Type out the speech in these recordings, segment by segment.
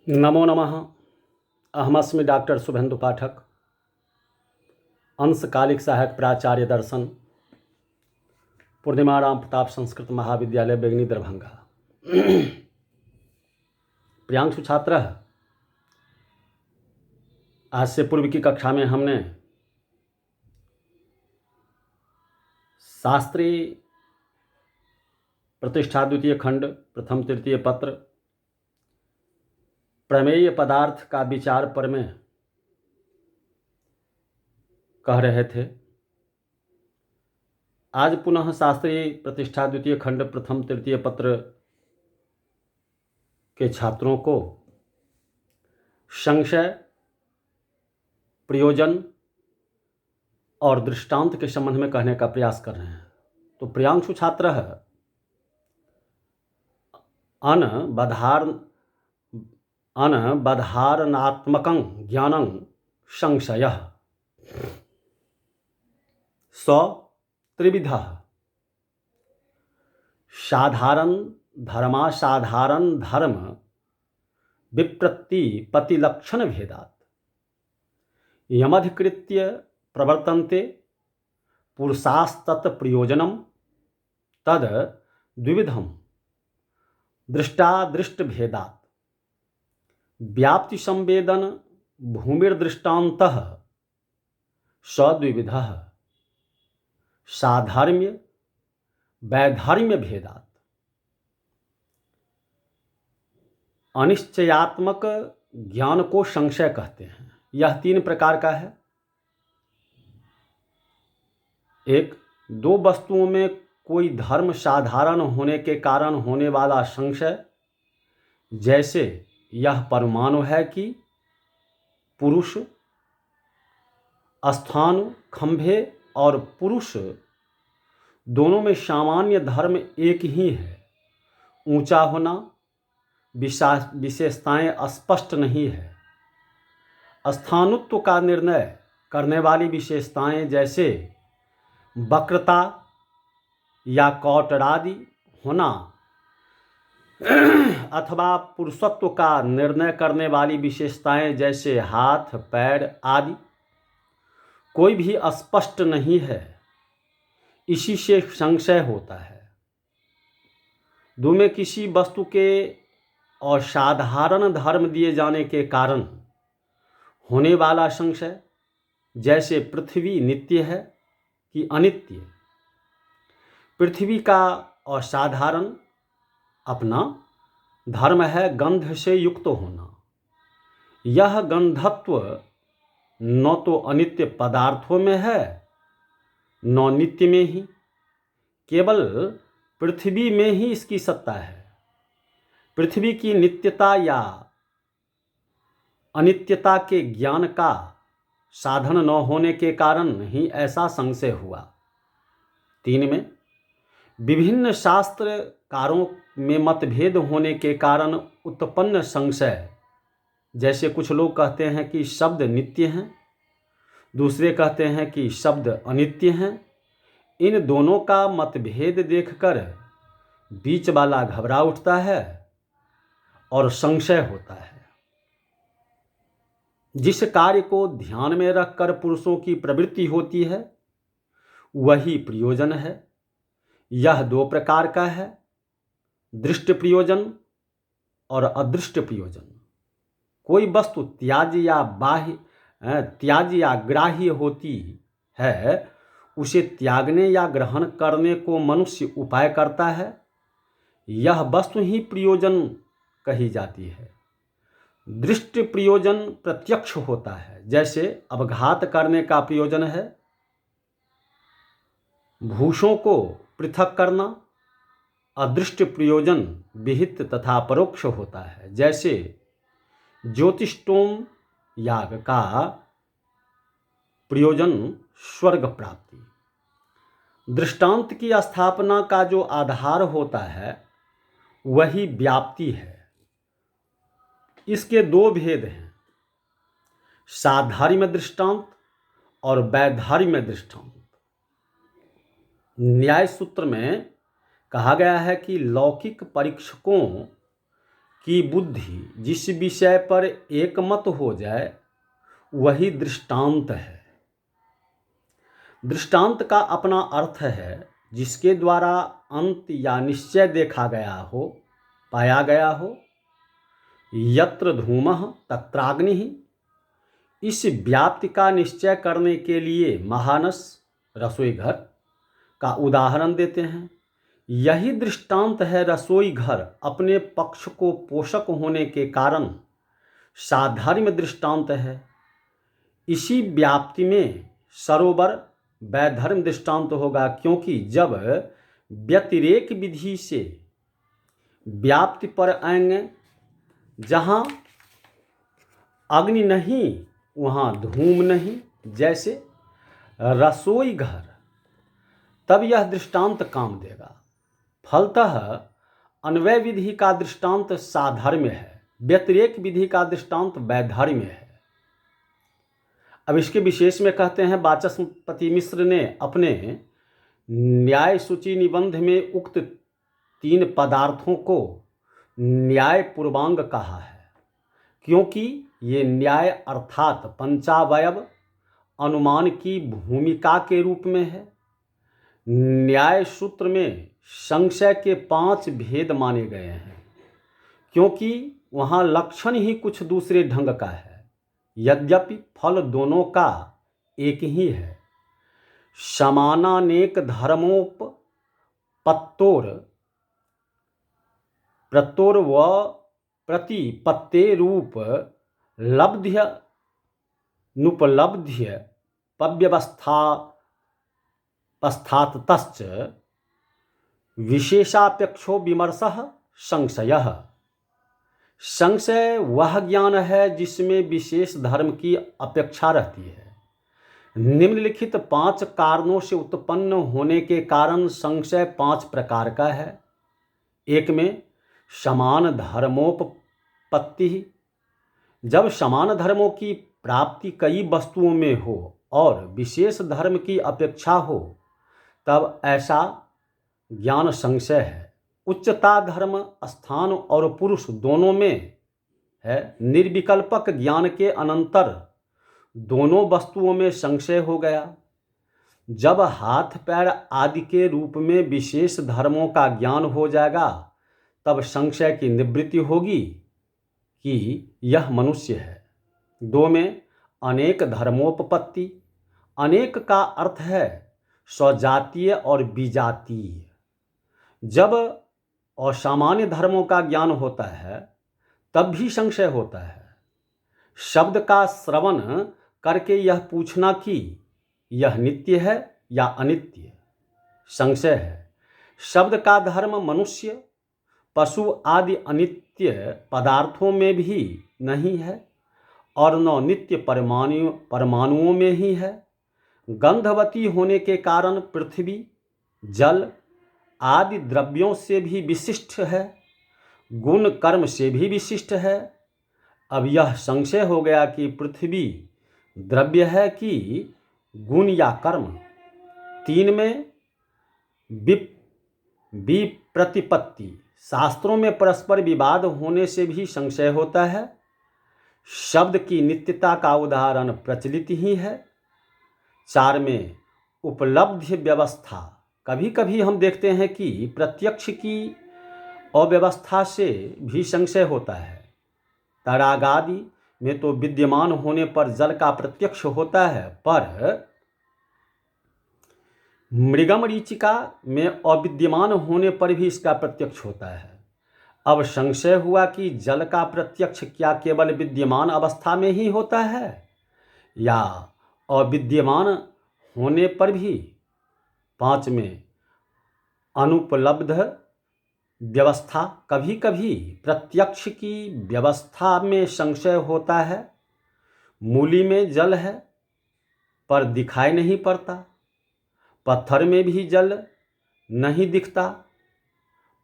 नमो नमः। अहमस्मि डॉक्टर शुभेन्दु पाठक, अंशकालिक सहायक प्राचार्य दर्शन, पूर्णिमाराम प्रताप संस्कृत महाविद्यालय बेगनी दरभंगा। प्रियांशु छात्र, आज से पूर्व की कक्षा में हमने शास्त्री प्रतिष्ठा द्वितीय खंड प्रथम तृतीय पत्र प्रमेय पदार्थ का विचार पर में कह रहे थे। आज पुनः शास्त्री प्रतिष्ठा द्वितीय खंड प्रथम तृतीय पत्र के छात्रों को संशय, प्रयोजन और दृष्टांत के संबंध में कहने का प्रयास कर रहे हैं। तो प्रियांशु छात्र, अनबधारणात्मकं ज्ञानं संशयः स त्रिविधः। साधारण धर्म विप्रतिलक्षण भेदात् यमधिकृत्य प्रवर्तन्ते पुरुषास्तत् प्रयोजनं तद द्विविधं दृष्टादृष्ट भेदात् व्याप्ति संवेदन भूमिर्दृष्टान्तः सद्विविधः साधर्म्य वैधर्म्य भेदात्। अनिश्चयात्मक ज्ञान को संशय कहते हैं। यह तीन प्रकार का है। एक, दो वस्तुओं में कोई धर्म साधारण होने के कारण होने वाला संशय, जैसे यह परमाणु है कि पुरुष, स्थान, खंभे और पुरुष दोनों में सामान्य धर्म एक ही है। ऊंचा होना, विशेषताएं स्पष्ट नहीं है। स्थानुत्व का निर्णय करने वाली विशेषताएं जैसे वक्रता या कौटरादि होना अथवा पुरुषत्व का निर्णय करने वाली विशेषताएं जैसे हाथ, पैर आदि कोई भी स्पष्ट नहीं है। इसी से संशय होता है। दो में किसी वस्तु के असाधारण धर्म दिए जाने के कारण होने वाला संशय, जैसे पृथ्वी नित्य है कि अनित्य। पृथ्वी का असाधारण अपना धर्म है गंध से युक्त होना। यह गंधत्व न तो अनित्य पदार्थों में है न नित्य में ही, केवल पृथ्वी में ही इसकी सत्ता है। पृथ्वी की नित्यता या अनित्यता के ज्ञान का साधन न होने के कारण ही ऐसा संशय हुआ। तीन में, विभिन्न शास्त्रकारों में मतभेद होने के कारण उत्पन्न संशय, जैसे कुछ लोग कहते हैं कि शब्द नित्य हैं, दूसरे कहते हैं कि शब्द अनित्य हैं। इन दोनों का मतभेद देखकर बीच वाला घबरा उठता है और संशय होता है। जिस कार्य को ध्यान में रखकर पुरुषों की प्रवृत्ति होती है वही प्रयोजन है। यह दो प्रकार का है, दृष्ट प्रयोजन और अदृष्ट प्रयोजन। कोई वस्तु त्याज्य या ग्राह्य होती है, उसे त्यागने या ग्रहण करने को मनुष्य उपाय करता है। यह वस्तु ही प्रयोजन कही जाती है। दृष्ट प्रयोजन प्रत्यक्ष होता है, जैसे अपघात करने का प्रयोजन है। भूषों को पृथक करना। अदृष्ट प्रयोजन विहित तथा परोक्ष होता है, जैसे ज्योतिष्टोम याग का प्रयोजन स्वर्ग प्राप्ति। दृष्टांत की स्थापना का जो आधार होता है वही व्याप्ति है। इसके दो भेद हैं, साधार्म्य दृष्टांत और वैधार्म्य दृष्टांत। न्याय सूत्र में कहा गया है कि लौकिक परीक्षकों कि बुद्धि जिस विषय पर एकमत हो जाए वही दृष्टांत है। दृष्टांत का अपना अर्थ है जिसके द्वारा अंत या निश्चय देखा गया हो, पाया गया हो। यत्र धूमः तत्राग्निः, इस व्याप्ति का निश्चय करने के लिए महानस रसोई घर का उदाहरण देते हैं। यही दृष्टांत है। रसोई घर अपने पक्ष को पोषक होने के कारण साधर्म्य दृष्टांत है। इसी व्याप्ति में सरोवर वैधर्म दृष्टांत होगा, क्योंकि जब व्यतिरेक विधि से व्याप्ति पर आएंगे, जहाँ अग्नि नहीं वहाँ धूम नहीं, जैसे रसोई घर, तब यह दृष्टांत काम देगा। फलतः अन्वय विधि का दृष्टांत साधर्म्य है, व्यतिरेक विधि का दृष्टांत वैधर्म्य है। अब इसके विशेष में कहते हैं, वाचस्पति मिश्र ने अपने न्याय सूची निबंध में उक्त 3 पदार्थों को न्याय पूर्वांग कहा है, क्योंकि ये न्याय अर्थात पंचावयव अनुमान की भूमिका के रूप में है। न्याय सूत्र में संशय के 5 भेद माने गए हैं, क्योंकि वहाँ लक्षण ही कुछ दूसरे ढंग का है, यद्यपि फल दोनों का एक ही है। समानानेक धर्मोपत्तोर प्रत्तोर व प्रतिपत्ते रूप लब्ध्य नुपलब्ध्य पव्यवस्थातश्च विशेषापेक्षो विमर्शः संशयः। संशय वह ज्ञान है जिसमें विशेष धर्म की अपेक्षा रहती है। निम्नलिखित 5 कारणों से उत्पन्न होने के कारण संशय 5 प्रकार का है। एक में समान धर्मोपपत्ति, जब समान धर्मों की प्राप्ति कई वस्तुओं में हो और विशेष धर्म की अपेक्षा हो, तब ऐसा ज्ञान संशय है। उच्चता धर्म, स्थान और पुरुष दोनों में है। निर्विकल्पक ज्ञान के अनंतर दोनों वस्तुओं में संशय हो गया। जब हाथ पैर आदि के रूप में विशेष धर्मों का ज्ञान हो जाएगा, तब संशय की निवृत्ति होगी कि यह मनुष्य है। 2 में अनेक धर्मोपपत्ति, अनेक का अर्थ है स्वजातीय और विजातीय। जब असामान्य धर्मों का ज्ञान होता है तब भी संशय होता है। शब्द का श्रवण करके यह पूछना कि यह नित्य है या अनित्य, संशय है। शब्द का धर्म मनुष्य, पशु आदि अनित्य पदार्थों में भी नहीं है और न नित्य परमाणुओं में ही है। गंधवती होने के कारण पृथ्वी, जल आदि द्रव्यों से भी विशिष्ट है, गुण कर्म से भी विशिष्ट है। अब यह संशय हो गया कि पृथ्वी द्रव्य है कि गुण या कर्म। 3 में विप्रतिपत्ति, शास्त्रों में परस्पर विवाद होने से भी संशय होता है। शब्द की नित्यता का उदाहरण प्रचलित ही है। 4 में उपलब्धि व्यवस्था, कभी कभी हम देखते हैं कि प्रत्यक्ष की अव्यवस्था से भी संशय होता है। तड़ागादि में तो विद्यमान होने पर जल का प्रत्यक्ष होता है, पर मृगमरीचिका में अविद्यमान होने पर भी इसका प्रत्यक्ष होता है। अब संशय हुआ कि जल का प्रत्यक्ष क्या केवल विद्यमान अवस्था में ही होता है या अविद्यमान होने पर भी। 5 में अनुपलब्ध व्यवस्था, कभी कभी प्रत्यक्ष की व्यवस्था में संशय होता है। मूली में जल है पर दिखाई नहीं पड़ता, पत्थर में भी जल नहीं दिखता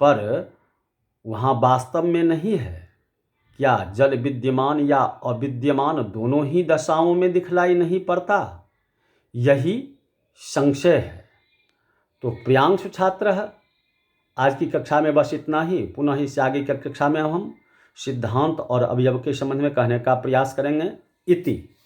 पर वहाँ वास्तव में नहीं है। क्या जल विद्यमान या अविद्यमान दोनों ही दशाओं में दिखलाई नहीं पड़ता? यही संशय है। तो प्रियांशु छात्र, आज की कक्षा में बस इतना ही। पुनः इससे आगे की कक्षा में हम सिद्धांत और अवयव के संबंध में कहने का प्रयास करेंगे। इति